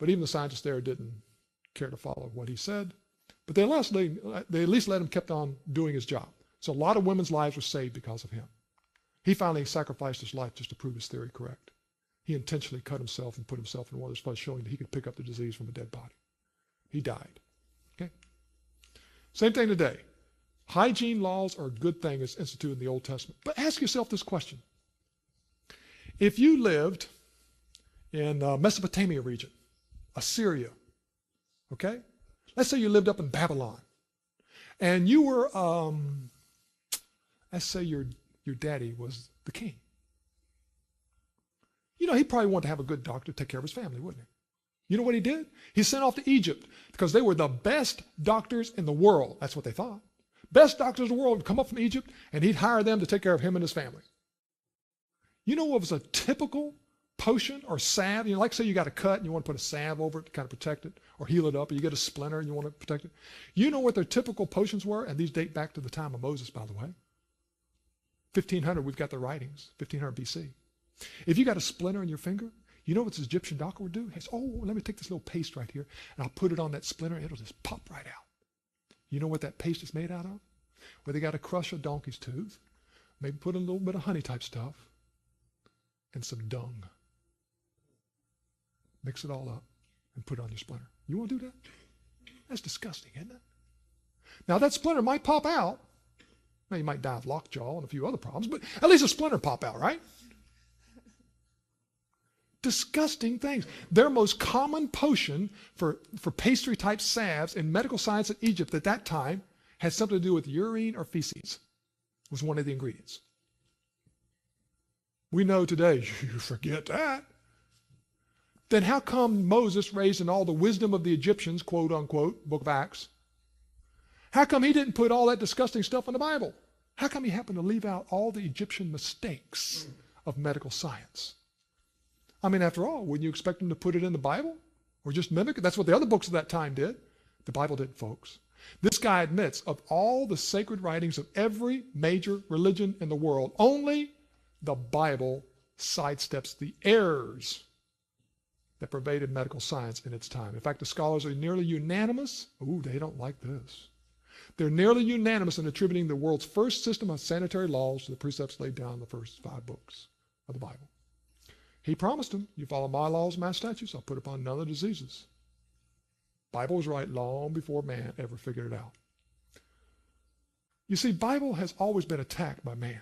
But even the scientists there didn't care to follow what he said. But they at least let him kept on doing his job. So a lot of women's lives were saved because of him. He finally sacrificed his life just to prove his theory correct. He intentionally cut himself and put himself in one of those spots showing that he could pick up the disease from a dead body. He died. Okay? Same thing today. Hygiene laws are a good thing as instituted in the Old Testament. But ask yourself this question. If you lived in Mesopotamia region, Assyria, okay? Let's say you lived up in Babylon, and you were, let's say your daddy was the king. You know, he probably wanted to have a good doctor to take care of his family, wouldn't he? You know what he did? He sent off to Egypt because they were the best doctors in the world. That's what they thought. Best doctors in the world would come up from Egypt, and he'd hire them to take care of him and his family. You know what was a typical potion or salve? You know, like say you got a cut and you want to put a salve over it to kind of protect it or heal it up, or you get a splinter and you want to protect it. You know what their typical potions were? And these date back to the time of Moses, by the way. 1500, we've got the writings, 1500 BC. If you got a splinter in your finger, you know what this Egyptian doctor would do? He says, oh, let me take this little paste right here, and I'll put it on that splinter, and it'll just pop right out. You know what that paste is made out of? Well, they got to crush a donkey's tooth, maybe put a little bit of honey type stuff, and some dung. Mix it all up and put it on your splinter. You want to do that? That's disgusting, isn't it? Now, that splinter might pop out. Now, you might die of lockjaw and a few other problems, but at least a splinter pop out, right? Disgusting things. Their most common potion for pastry-type salves in medical science in Egypt at that time had something to do with urine or feces. It was one of the ingredients. We know today, you forget that. Then how come Moses, raised in all the wisdom of the Egyptians, quote unquote, Book of Acts, how come he didn't put all that disgusting stuff in the Bible? How come he happened to leave out all the Egyptian mistakes of medical science? I mean, after all, wouldn't you expect him to put it in the Bible or just mimic it? That's what the other books of that time did. The Bible didn't, folks. This guy admits of all the sacred writings of every major religion in the world, only the Bible sidesteps the errors that pervaded medical science in its time. In fact, the scholars are nearly unanimous. Ooh, they don't like this. They're nearly unanimous in attributing the world's first system of sanitary laws to the precepts laid down in the first 5 books of the Bible. He promised them, you follow my laws and my statutes, I'll put upon none of the diseases. Bible was right long before man ever figured it out. You see, Bible has always been attacked by man.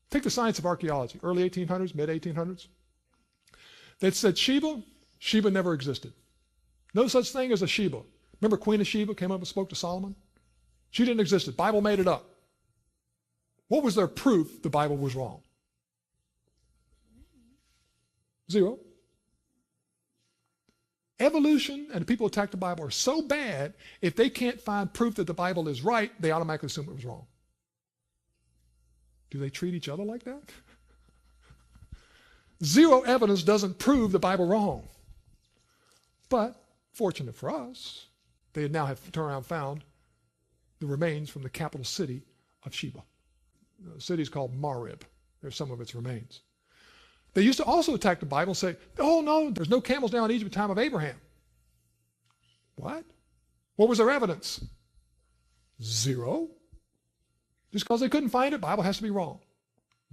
Take the science of archaeology, early 1800s, mid 1800s. They said Sheba never existed. No such thing as a Sheba. Remember Queen of Sheba came up and spoke to Solomon? She didn't exist. The Bible made it up. What was their proof the Bible was wrong? 0. Evolution and the people who attack the Bible are so bad, if they can't find proof that the Bible is right, they automatically assume it was wrong. Do they treat each other like that? 0 evidence doesn't prove the Bible wrong. But, fortunate for us, they now have turned around and found the remains from the capital city of Sheba. The city is called Marib. There's some of its remains. They used to also attack the Bible and say, oh no, there's no camels down in Egypt at the time of Abraham. What? What was their evidence? 0. Just because they couldn't find it, the Bible has to be wrong.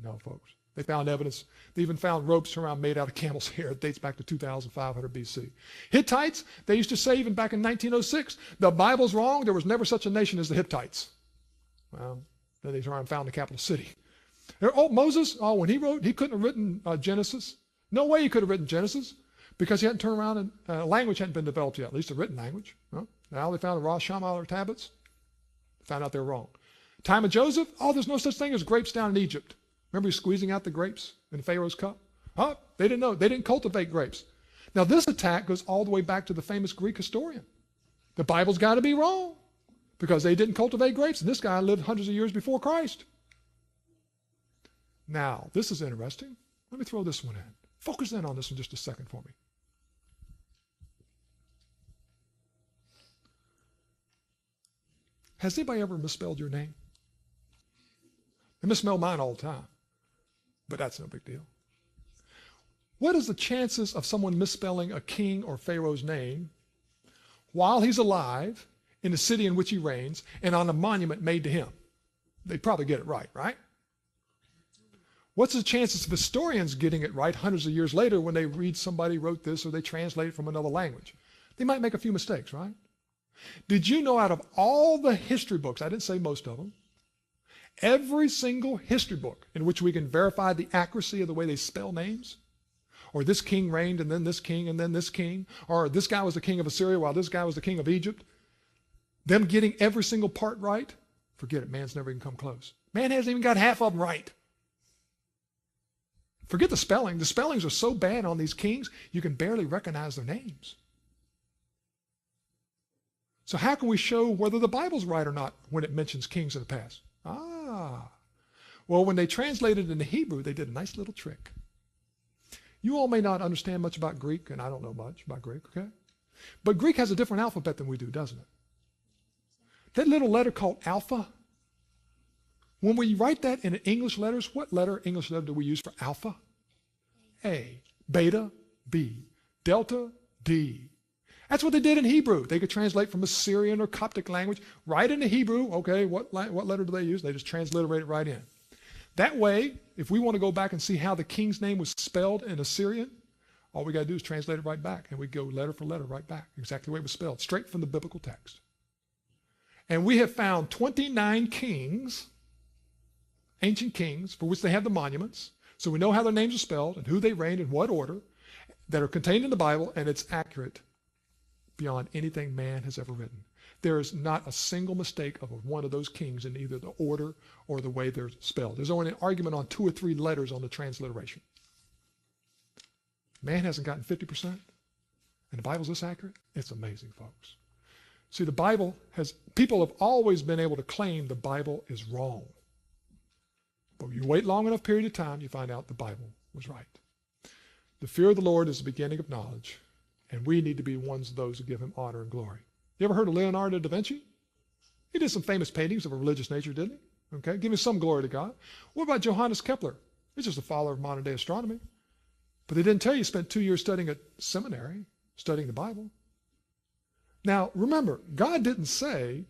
No, folks. They found evidence. They even found ropes around made out of camel's hair. It dates back to 2500 BC. Hittites, they used to say even back in 1906, the Bible's wrong. There was never such a nation as the Hittites. Well, then they turned around and found the capital city. Moses, when he wrote, he couldn't have written Genesis. No way he could have written Genesis because he hadn't turned around and language hadn't been developed yet, at least a written language. Well, now they found the Rosh Hashanah tablets. Found out they're wrong. Time of Joseph, there's no such thing as grapes down in Egypt. Remember he squeezing out the grapes in Pharaoh's cup? They didn't know. They didn't cultivate grapes. Now this attack goes all the way back to the famous Greek historian. The Bible's got to be wrong because they didn't cultivate grapes. And this guy lived hundreds of years before Christ. Now, this is interesting. Let me throw this one in. Focus in on this one just a second for me. Has anybody ever misspelled your name? I misspell mine all the time, but that's no big deal. What is the chances of someone misspelling a king or pharaoh's name while he's alive in the city in which he reigns and on a monument made to him? They'd probably get it right, right? What's the chances of historians getting it right hundreds of years later when they read somebody wrote this or they translate it from another language? They might make a few mistakes, right? Did you know out of all the history books, I didn't say most of them, every single history book in which we can verify the accuracy of the way they spell names, or this king reigned and then this king and then this king, or this guy was the king of Assyria while this guy was the king of Egypt, them getting every single part right, forget it, man's never even come close. Man hasn't even got half of them right. Forget the spelling. The spellings are so bad on these kings, you can barely recognize their names. So how can we show whether the Bible's right or not when it mentions kings in the past? Well, when they translated it into Hebrew, they did a nice little trick. You all may not understand much about Greek, and I don't know much about Greek, okay? But Greek has a different alphabet than we do, doesn't it? That little letter called alpha, when we write that in English letters, what English letter do we use for alpha? A. Beta, B. Delta, D. That's what they did in Hebrew. They could translate from Assyrian or Coptic language right into Hebrew. Okay, what letter do they use? They just transliterate it right in. That way, if we want to go back and see how the king's name was spelled in Assyrian, all we got to do is translate it right back. And we go letter for letter right back, exactly the way it was spelled, straight from the biblical text. And we have found 29 kings, ancient kings, for which they have the monuments. So we know how their names are spelled and who they reigned in what order, that are contained in the Bible, and it's accurate beyond anything man has ever written. There is not a single mistake of one of those kings in either the order or the way they're spelled. There's only an argument on 2 or 3 letters on the transliteration. Man hasn't gotten 50%, and the Bible's this accurate? It's amazing, folks. See, the Bible people have always been able to claim the Bible is wrong. But you wait long enough period of time, you find out the Bible was right. The fear of the Lord is the beginning of knowledge, and we need to be ones of those who give him honor and glory. You ever heard of Leonardo da Vinci? He did some famous paintings of a religious nature, didn't he? Okay, give me some glory to God. What about Johannes Kepler? He's just a follower of modern day astronomy. But they didn't tell you he spent 2 years studying at seminary, studying the Bible. Now, remember, God didn't say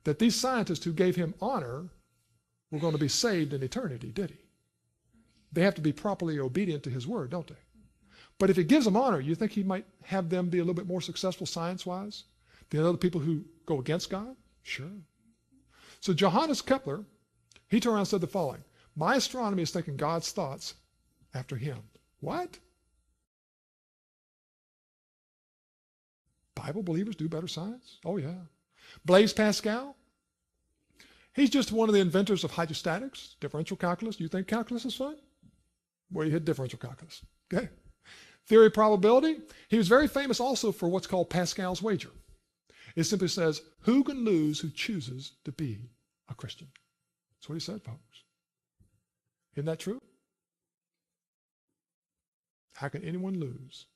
that these scientists who gave him honor were going to be saved in eternity, did he? They have to be properly obedient to his word, don't they? But if he gives them honor, you think he might have them be a little bit more successful science-wise than other people who go against God? Sure. So Johannes Kepler, he turned around and said the following: my astronomy is thinking God's thoughts after him. What? Bible believers do better science? Oh, yeah. Blaise Pascal, he's just one of the inventors of hydrostatics, differential calculus. You think calculus is fun? Well, you hit differential calculus. Okay. Theory of probability, he was very famous also for what's called Pascal's wager. It simply says, who can lose who chooses to be a Christian? That's what he said, folks. Isn't that true? How can anyone lose?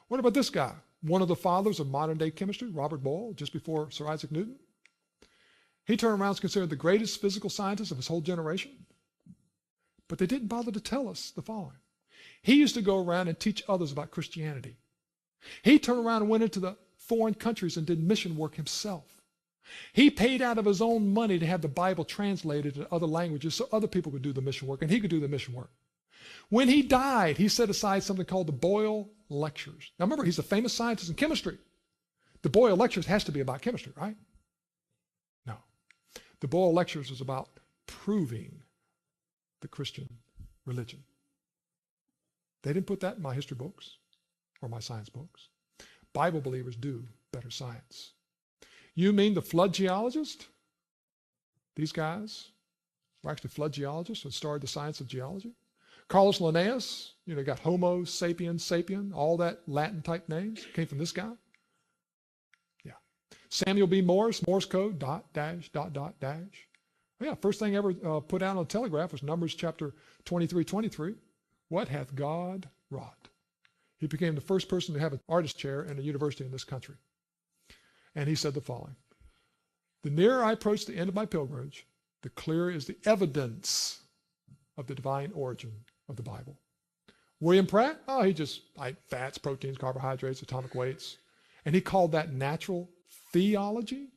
What about this guy? One of the fathers of modern day chemistry, Robert Boyle, just before Sir Isaac Newton. He turned around and was considered the greatest physical scientist of his whole generation. But they didn't bother to tell us the following. He used to go around and teach others about Christianity. He turned around and went into the foreign countries and did mission work himself. He paid out of his own money to have the Bible translated in other languages so other people could do the mission work and he could do the mission work. When he died, he set aside something called the Boyle Lectures. Now remember, he's a famous scientist in chemistry. The Boyle Lectures has to be about chemistry, right? No. The Boyle Lectures is about proving the Christian religion. They didn't put that in my history books or my science books. Bible believers do better science. You mean the flood geologist? These guys were actually flood geologists and started the science of geology. Carlos Linnaeus, got Homo sapiens sapien, all that Latin type names came from this guy. Yeah. Samuel B. Morse, Morse code, dot, dash, dot, dot, dash. Oh, yeah, first thing ever put out on the telegraph was Numbers chapter 23:23. What hath God wrought? He became the first person to have an artist chair in a university in this country. And he said the following: the nearer I approach the end of my pilgrimage, the clearer is the evidence of the divine origin of the Bible. William Pratt, oh, he just like fats, proteins, carbohydrates, atomic weights. And he called that natural theology.